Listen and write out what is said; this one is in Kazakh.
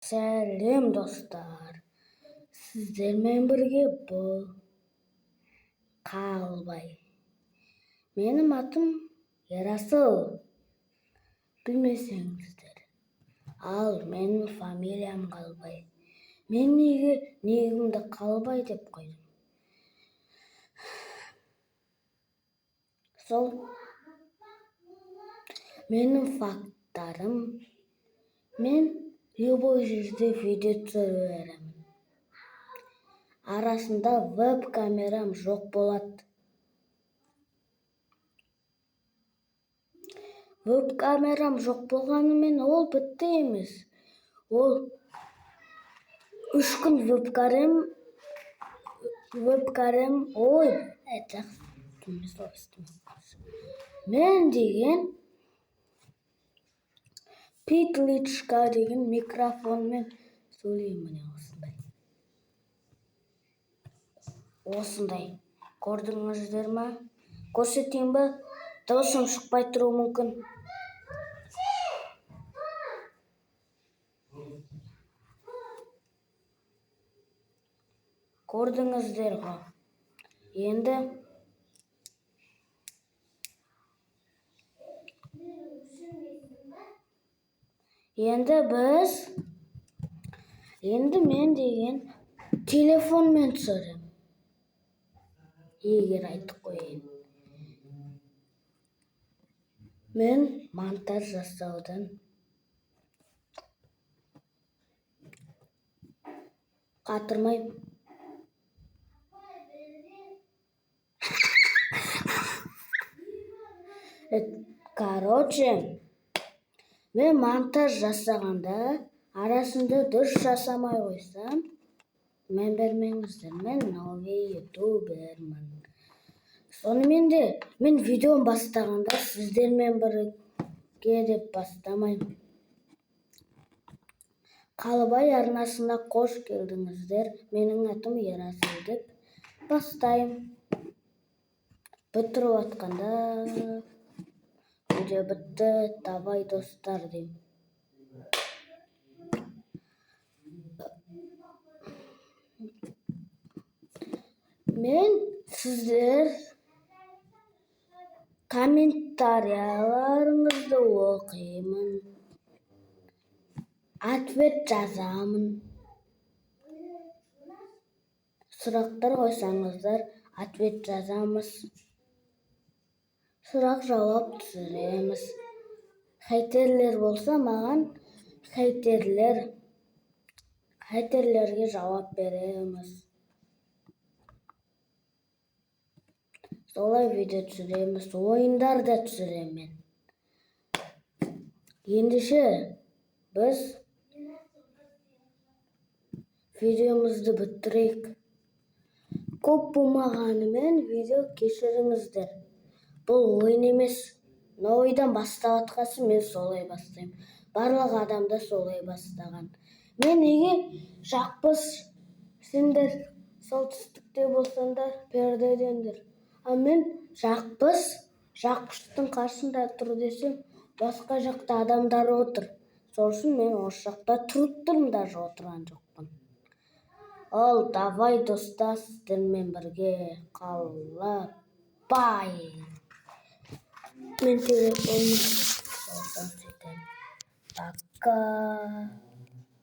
Сәлем достар, сіздермен бірге бұл Қалбай. Менің атым Ерасыл, білмесеңіздер. Ал менің фамилиям Қалбай. Мен неге негімді Қалбай деп қойдым? Сол менің факттарым, мен любой жерде видео түсіре беремін. Арасында веб-камерам жоқ болады. Веб-камерам жоқ болғанымен ол бітті емес. Ол 3 күн веб-камерам, мен деген Питличка деген микрофонмен сөйлеймін осындай. Көрдіңіздер ма? Көрсетейін ба? Дауысым шықпай тұруы мүмкін. Көрдіңіздер ғой. Енді мен деген телефонмен түсірем. Егер айтып қойын. Мен монтаж жасаудан қатырмаймын. Мен монтаж жасағанда арасында дұрыс жасамай қойсам, мен бермеңіздер, мен новый ютубермін. Сонымен де мен видеоны бастағанда сіздермен бірге деп бастамаймын. Қалбай арнасына қош келдіңіздер. Менің атым Ерасыл деп бастаймын. Бітіріп атқанда видео бітті, давай достар деймін. Мен сіздер комментарияларыңызды оқимын, ответ жазамын. Сұрақтар қойсаңыздар, ответ жазамыз. Сұрақ жауап түсіреміз. Хейтерлер болса маған хейтерлерге жауап береміз. Солай видео түсіреміз, ойындар да түсіремін. Ендеше біз видеомызды біттірейік. Көп болмағанымен видео кешіріңіздер. Бұл ойын емес. Ойдан бастап атқасын, мен солай бастаймын. Барлық адам да солай бастаған. Мен неге жақпыз? Сендер солтүстікте болсаңдар, пердедендер. А мен жақпыз, жақпыштың қасында тұр десем, басқа жақта адамдар отыр. Сол үшін мен осы жақта тұрып тұрмын, даже отырған жоқпын. Ал давай достар, сіздермен бірге Қалбай. Мен телефонымды соқсам сөйтем. Пока.